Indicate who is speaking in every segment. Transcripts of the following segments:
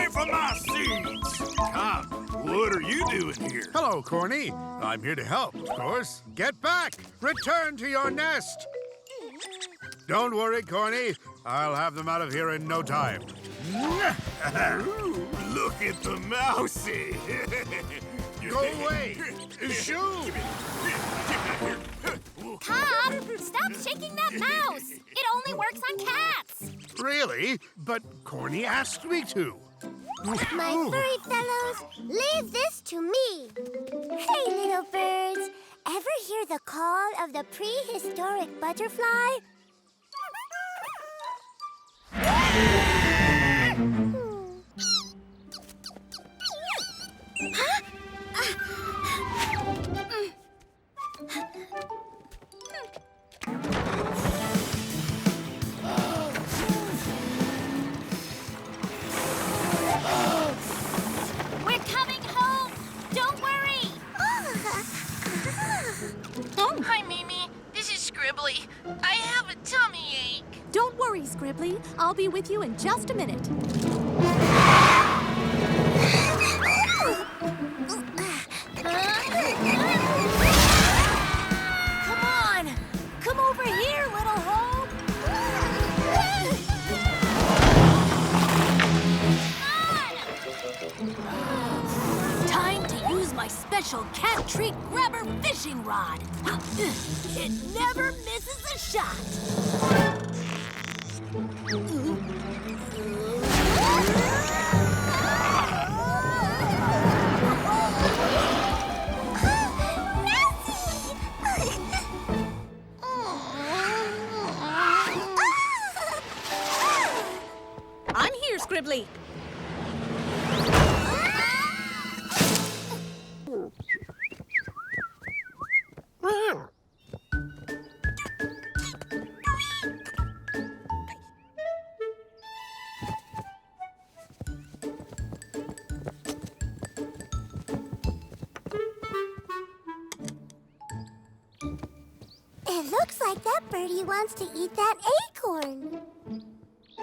Speaker 1: away from my seeds! Come, what are you doing here?
Speaker 2: Hello, Corny. I'm here to help, of course. Get back! Return to your nest! Don't worry, Corny. I'll have them out of here in no time.
Speaker 1: Look at the mousey!
Speaker 2: Go away! Shoo!
Speaker 3: Pop, stop shaking that mouse! It only works on cats!
Speaker 2: Really? But Corny asked me to.
Speaker 4: My furry fellows, leave this to me. Hey, little birds. Ever hear the call of the prehistoric butterfly?
Speaker 3: We're coming home! Don't worry!
Speaker 5: Oh, hi, Mimi. This is Scribbly. I have a tummy ache.
Speaker 6: Don't worry, Scribbly. I'll be with you in just a minute.
Speaker 3: Come on! Come over here, little Hope! Time to use my special cat treat grabber fishing rod. It never misses a shot.
Speaker 6: I'm here, Scribbly.
Speaker 4: It looks like that birdie wants to eat that acorn.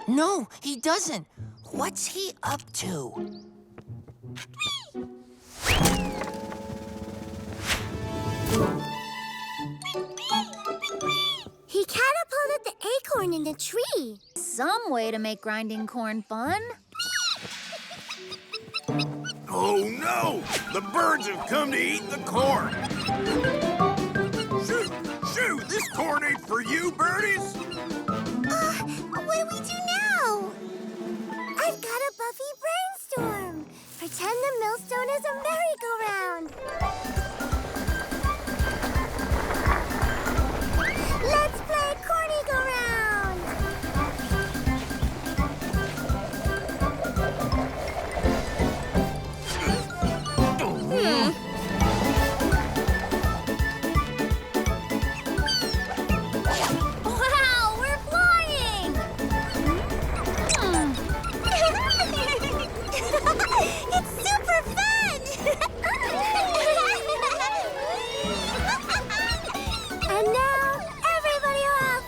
Speaker 5: No, he doesn't. What's he up to?
Speaker 4: He catapulted the acorn in the tree.
Speaker 3: Some way to make grinding corn fun.
Speaker 1: Oh no! The birds have come to eat the corn! Shoo! Shoo! This corn ain't for you, birdies!
Speaker 4: What do we do now? I've got a Buffy brainstorm. Pretend the millstone is a merry-go-round. Let's play corny-go-round.
Speaker 3: Wow, we're flying!
Speaker 4: It's super fun! And now, everybody off!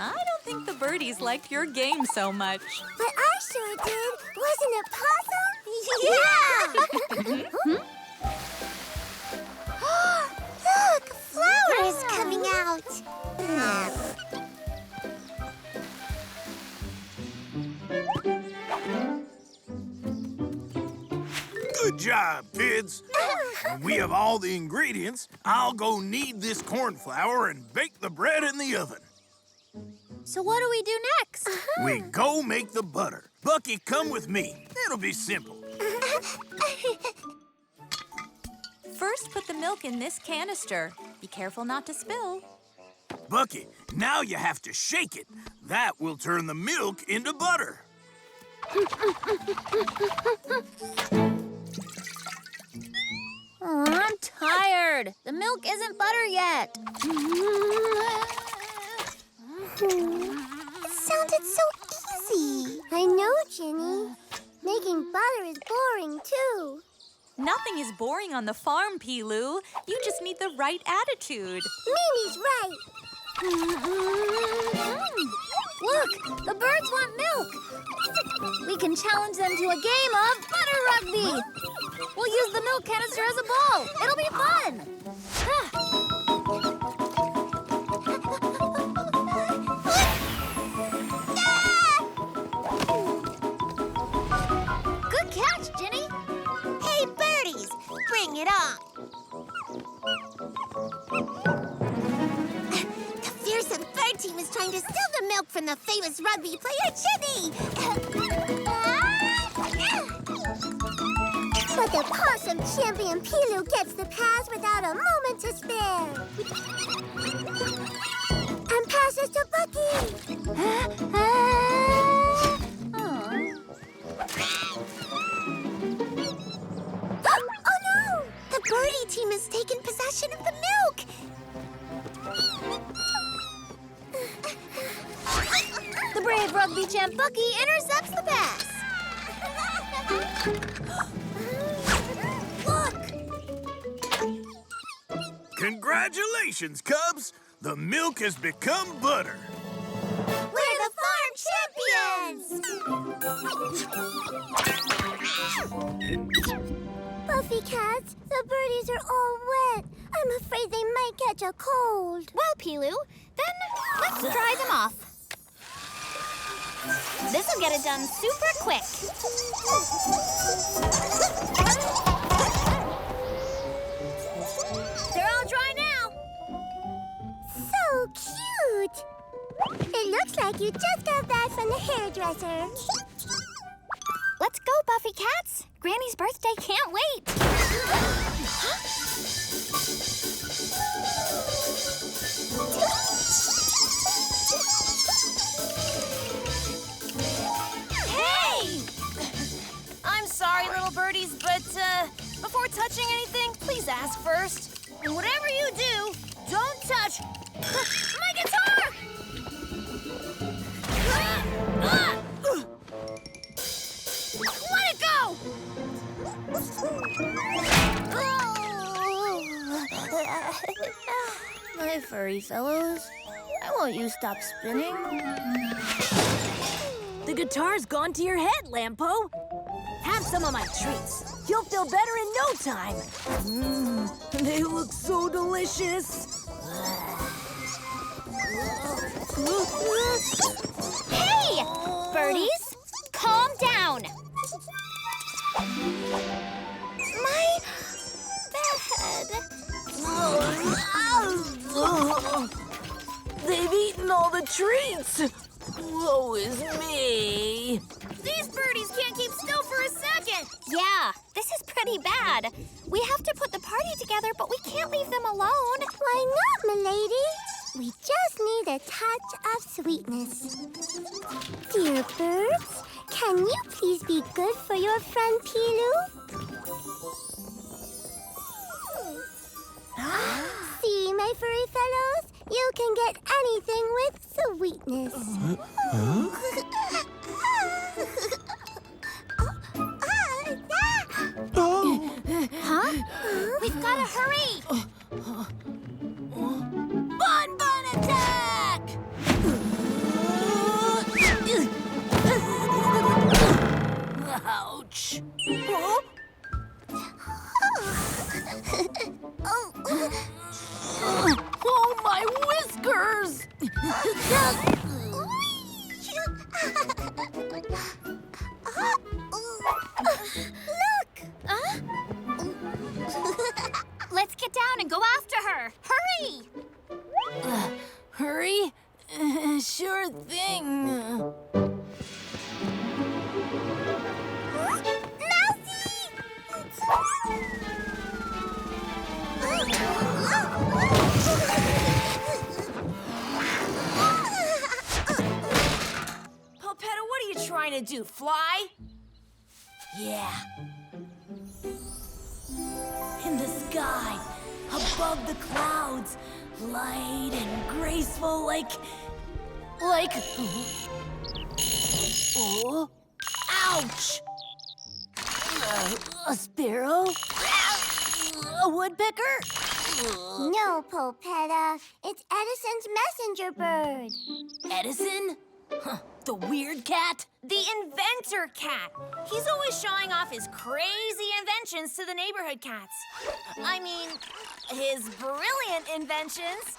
Speaker 6: I don't think the birdies liked your game so much.
Speaker 4: But I sure did. Wasn't it pawesome? Yeah! Look, flowers coming out.
Speaker 1: Good job, kids! When we have all the ingredients, I'll go knead this corn flour and bake the bread in the oven.
Speaker 3: So what do we do next?
Speaker 1: We go make the butter. Bucky, come with me. It'll be simple.
Speaker 6: First, put the milk in this canister. Be careful not to spill.
Speaker 1: Bucky, now you have to shake it. That will turn the milk into butter.
Speaker 3: Oh, I'm tired. The milk isn't butter yet.
Speaker 4: It sounded so easy. I know, Ginny. Making butter is boring, too.
Speaker 6: Nothing is boring on the farm, Pilu. You just need the right attitude.
Speaker 4: Mimi's right.
Speaker 3: Look, the birds want milk. We can challenge them to a game of butter rugby. We'll use the milk canister as a ball. It'll be fun. Good catch, Ginny.
Speaker 4: Hey, birdies, bring it on. The fearsome bird team is trying to steal the milk from the famous rugby player, Ginny. But the pawesome champion Pilu gets the pass without a moment to spare. And passes to Bucky. Oh no! The birdie team has taken possession of the milk.
Speaker 3: The brave rugby champ Bucky intercepts the pass.
Speaker 4: Look!
Speaker 1: Congratulations, Cubs! The milk has become butter.
Speaker 4: We're the farm champions! Buffy cats, the birdies are all wet. I'm afraid they might catch a cold.
Speaker 3: Well, Pilu, then let's dry them off. This'll get it done super quick. They're all dry now.
Speaker 4: So cute! It looks like you just got back from the hairdresser.
Speaker 3: Let's go, Buffy cats. Granny's birthday can't wait.
Speaker 5: Hey! I'm sorry, little birdies, but before touching anything, please ask first. And whatever you do, don't touch my guitar! Let it go!
Speaker 3: My furry fellows, I won't you stop spinning.
Speaker 7: The guitar's gone to your head, Lampo. Have some of my treats. You'll feel better in no time. They look so delicious.
Speaker 3: Hey! Birdies, calm down. My bed.
Speaker 7: They've eaten all the treats. Woe is me.
Speaker 5: These birdies can't keep still for a second!
Speaker 3: Yeah, this is pretty bad. We have to put the party together, but we can't leave them alone.
Speaker 4: Why not, milady? We just need a touch of sweetness. Dear birds, can you please be good for your friend Pilu? See, my furry fellows? You can get anything with sweetness.
Speaker 3: Huh? We've got to hurry.
Speaker 7: Bun attack! Ouch. Oh, my whiskers!
Speaker 4: Look!
Speaker 3: Let's get down and go after her. Hurry!
Speaker 7: Hurry? Sure thing.
Speaker 5: Poppetta, what are you trying to do, fly?
Speaker 7: Yeah. In the sky, above the clouds, light and graceful like... Oh, ouch! A sparrow? A woodpecker?
Speaker 4: No, Popetta. It's Edison's messenger bird.
Speaker 7: Edison? Huh, the weird cat?
Speaker 5: The inventor cat. He's always showing off his crazy inventions to the neighborhood cats. I mean, his brilliant inventions.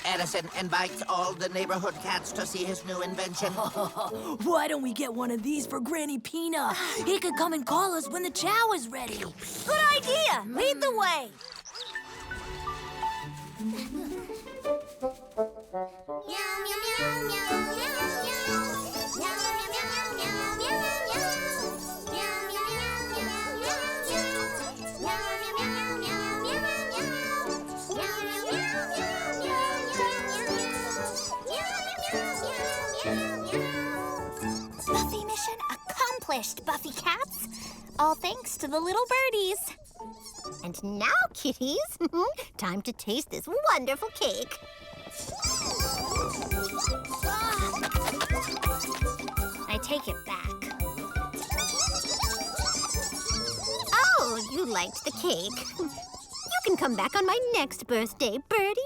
Speaker 8: Edison invites all the neighborhood cats to see his new invention.
Speaker 7: Why don't we get one of these for Granny Pina? He could come and call us when the chow is ready.
Speaker 5: Good idea. Lead the way.
Speaker 3: Buffy mission accomplished, Buffy cats. All thanks to the little birdies.
Speaker 4: And now, kitties, time to taste this wonderful cake.
Speaker 3: I take it back.
Speaker 4: Oh, you liked the cake. You can come back on my next birthday, birdies.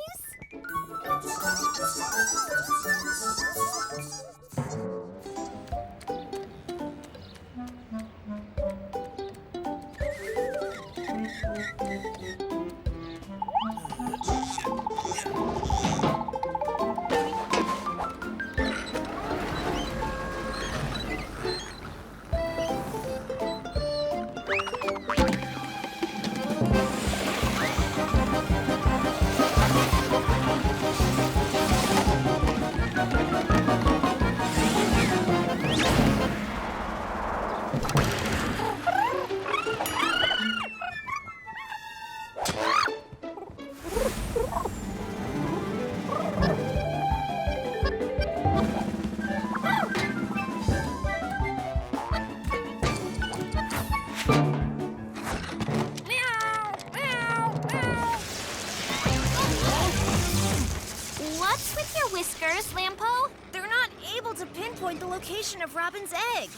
Speaker 3: What's with your whiskers, Lampo?
Speaker 5: They're not able to pinpoint the location of Robin's egg.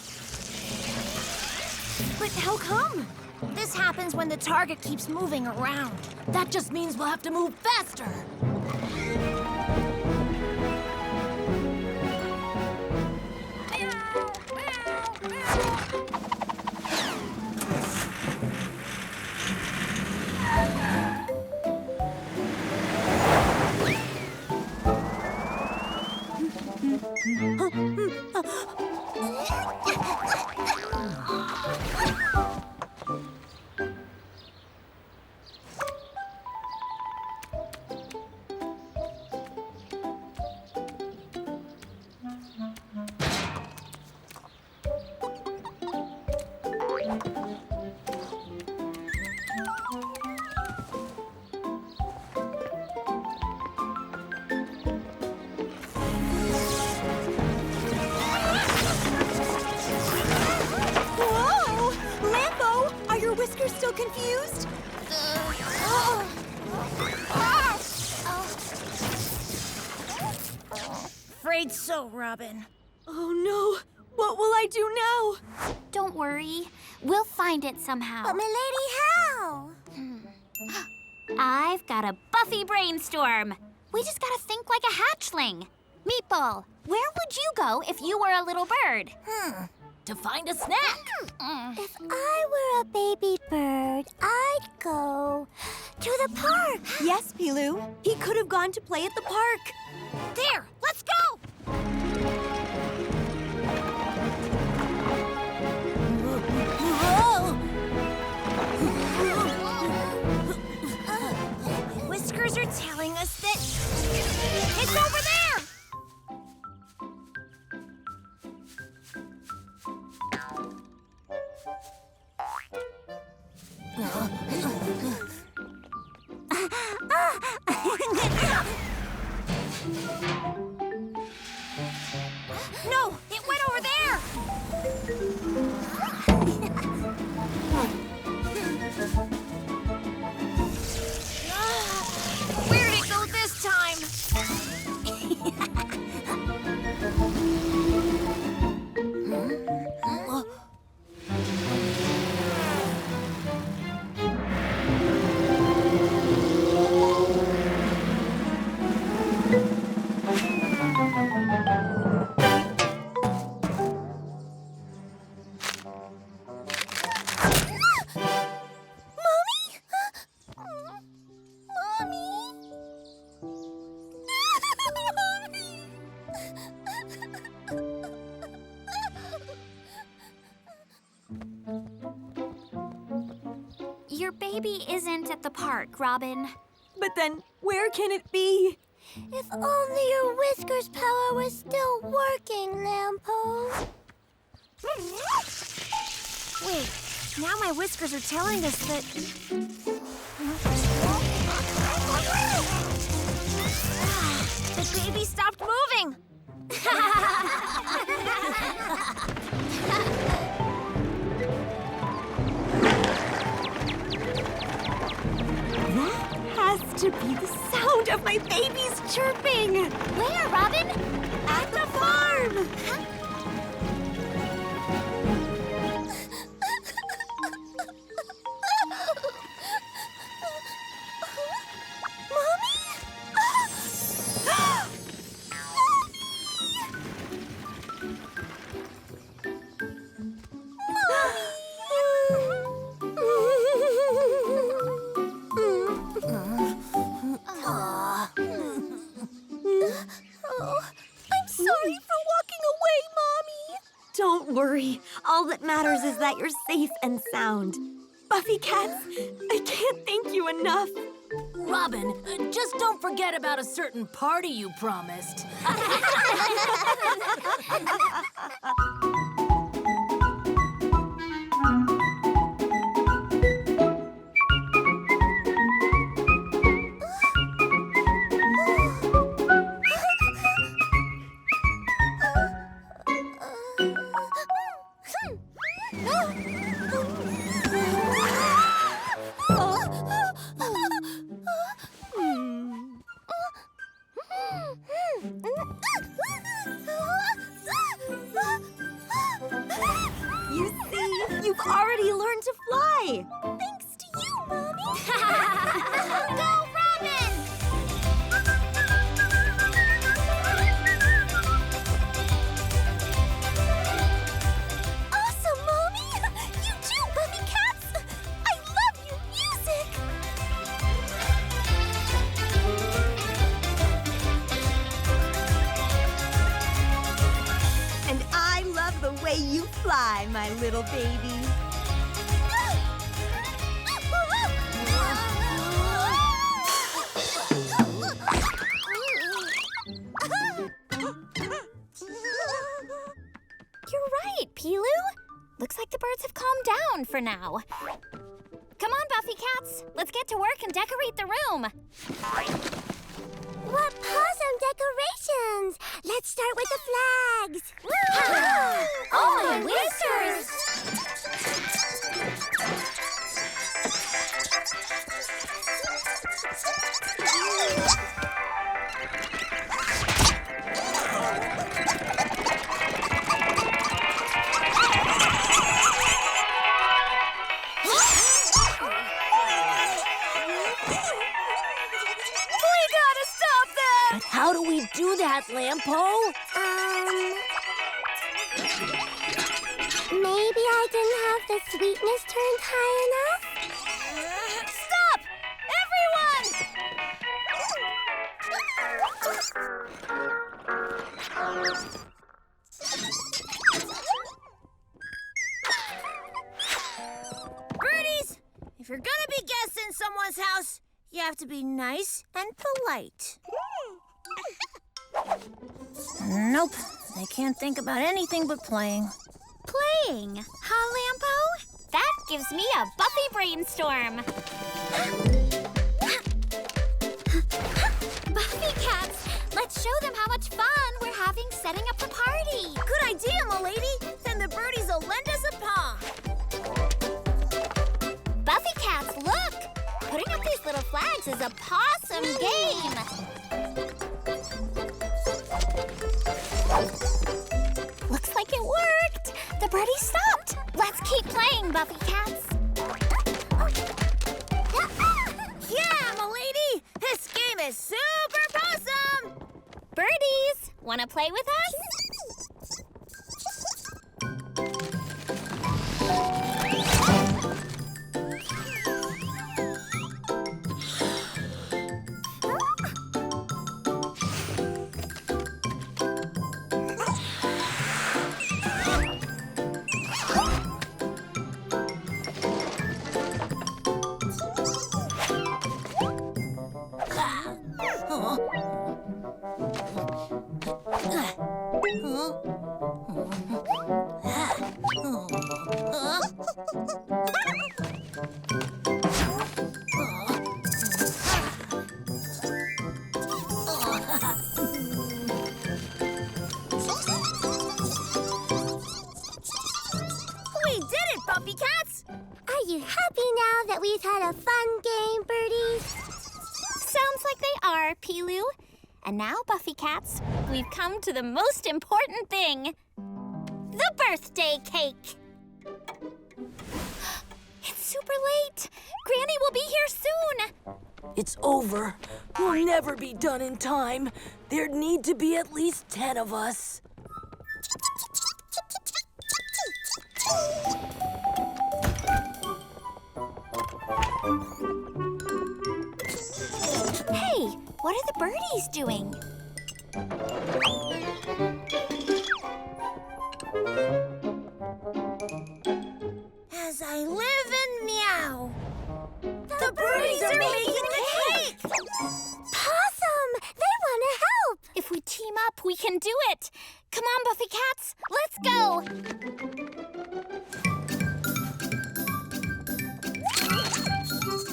Speaker 7: But how come?
Speaker 5: This happens when the target keeps moving around.
Speaker 7: That just means we'll have to move faster. Whoa! Lampo, are your whiskers still confused?
Speaker 5: Afraid so, Robin.
Speaker 7: Oh no, what will I do now?
Speaker 3: Don't worry. We'll find it somehow.
Speaker 4: But milady, how?
Speaker 3: I've got a Buffy brainstorm. We just gotta think like a hatchling. Meatball, where would you go if you were a little bird?
Speaker 7: To find a snack.
Speaker 4: If I were a baby bird, I'd go to the park.
Speaker 7: Yes, Pilou. He could have gone to play at the park.
Speaker 5: There, let's go! Whiskers are telling us that it's over there! No, it went over there! Where'd it go this time?
Speaker 3: baby isn't at the park, Robin.
Speaker 7: But then, where can it be?
Speaker 4: If only your whiskers power was still working, Lampo.
Speaker 3: Wait, now my whiskers are telling us that... The baby stopped moving!
Speaker 7: That has to be the sound of my baby's chirping.
Speaker 3: Where, Robin?
Speaker 7: At the farm. Don't worry. All that matters is that you're safe and sound. Buffy Cats, I can't thank you enough.
Speaker 5: Robin, just don't forget about a certain party you promised.
Speaker 7: You see, you've already learned to fly.
Speaker 4: Thanks to you, Mommy.
Speaker 3: Go, Robin!
Speaker 4: Awesome, Mommy! You too, Buffy Cats! I love your music!
Speaker 7: And I love the way you fly, my little baby.
Speaker 3: You're right, Pilu. Looks like the birds have calmed down for now. Come on, Buffy Cats. Let's get to work and decorate the room.
Speaker 4: What pawesome decorations! Let's start with the flags.
Speaker 3: Oh, my whiskers!
Speaker 5: How do we do that, Lampo?
Speaker 4: Maybe I didn't have the sweetness turned high enough?
Speaker 3: Stop! Everyone! Birdies, if you're gonna be guests in someone's house, you have to be nice and polite. Nope, they can't think about anything but playing. Playing? Huh, Lampo? That gives me a Buffy brainstorm. Buffy Cats, let's show them how much fun we're having setting up the party. Good idea, m'lady. Then the birdies will lend us a paw. Buffy Cats, look! Putting up these little flags is a pawesome game. Looks like it worked. The birdie stopped. Let's keep playing, Buffy Cats. Yeah, m'lady! This game is super pawesome! Birdies, wanna play with us? And now, Buffy Cats, we've come to the most important thing. The birthday cake. It's super late. Granny will be here soon.
Speaker 7: It's over. We'll never be done in time. There'd need to be at least 10 of us.
Speaker 3: Hey, what are the birdies doing?
Speaker 5: As I live and meow. The birdies are making the cake!
Speaker 4: Pawesome! They want to help!
Speaker 3: If we team up, we can do it. Come on, Buffy Cats, let's go.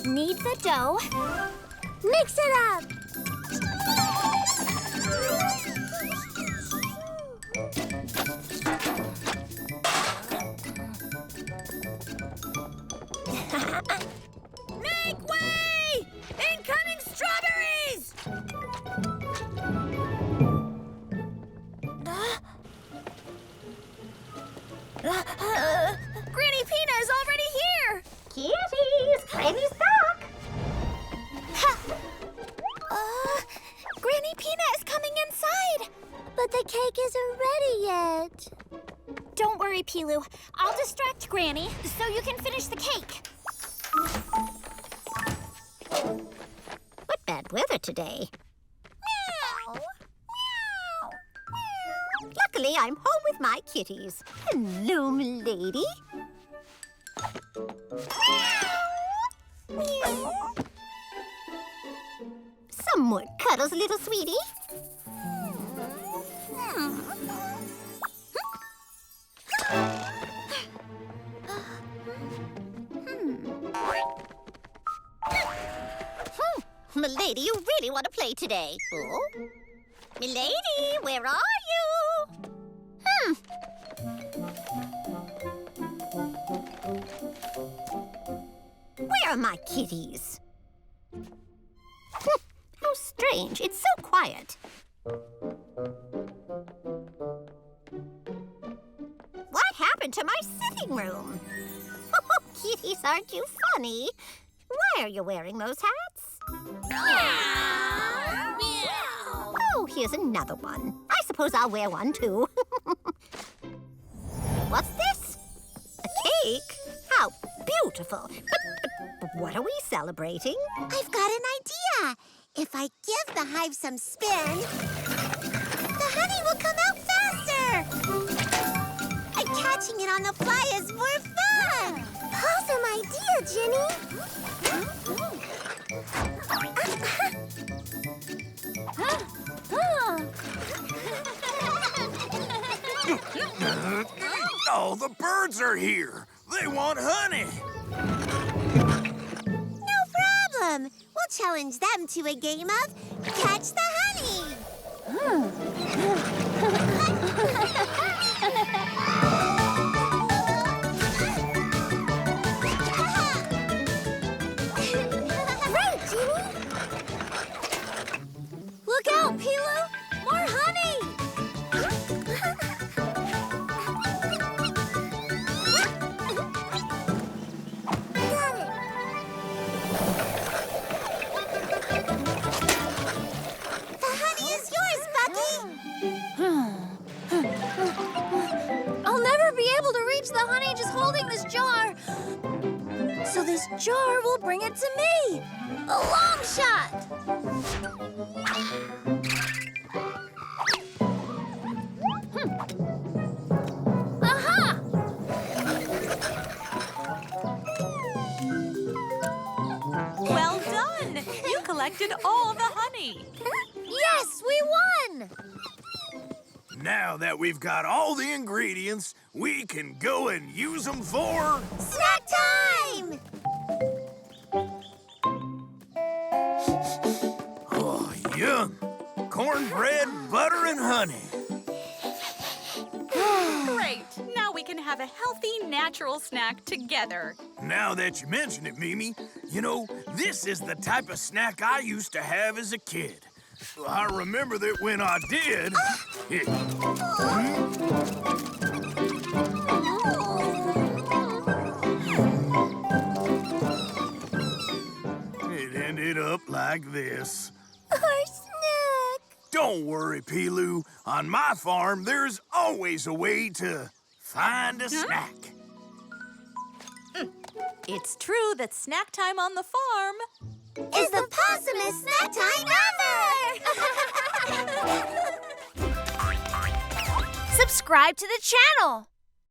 Speaker 3: Knead the dough.
Speaker 4: Mix it up!
Speaker 5: Make way! Incoming strawberries! Granny Pina is already here!
Speaker 4: Kitties, Granny's back!
Speaker 3: Granny Pina is coming inside.
Speaker 4: But the cake isn't ready yet.
Speaker 3: Don't worry, Pilu. I'll distract Granny so you can finish the cake.
Speaker 4: What bad weather today.
Speaker 3: Meow. Meow.
Speaker 4: Luckily, I'm home with my kitties. Hello, milady. Some more cuddles, little sweetie. Milady, you really want to play today? Oh? Milady, where are you? Where are my kitties? How strange. It's so quiet. What happened to my sitting room? Oh, kitties, aren't you funny? Why are you wearing those hats?
Speaker 3: Meow. Meow.
Speaker 4: Oh, here's another one. I suppose I'll wear one, too. What's this? A cake? How beautiful. But what are we celebrating?
Speaker 9: I've got an idea. If I give the hive some spin, the honey will come out faster. And catching it on the fly is more fun.
Speaker 4: Awesome idea, Jenny.
Speaker 1: Oh, the birds are here. They want honey.
Speaker 9: No problem. We'll challenge them to a game of catch the honey.
Speaker 4: Great, Jenny.
Speaker 3: Look out, Pilu! More honey!
Speaker 4: Got it.
Speaker 9: The honey is yours, Bucky.
Speaker 3: I'll never be able to reach the honey just holding this jar. So this jar will bring it to me. A long shot. Aha!
Speaker 6: Well done! You collected all the honey.
Speaker 3: Yes, we won!
Speaker 1: Now that we've got all the ingredients, we can go and use them for...
Speaker 9: Snack time!
Speaker 1: Oh, yum. Cornbread, butter, and honey.
Speaker 6: Great! Now we can have a healthy, natural snack together.
Speaker 1: Now that you mention it, Mimi, you know, this is the type of snack I used to have as a kid. I remember that when I did... It ended up like this.
Speaker 4: Our snack.
Speaker 1: Don't worry, Pilu. On my farm, there's always a way to find a snack.
Speaker 6: It's true that snack time on the farm
Speaker 4: Is the possumest snack time ever!
Speaker 5: Subscribe to the channel.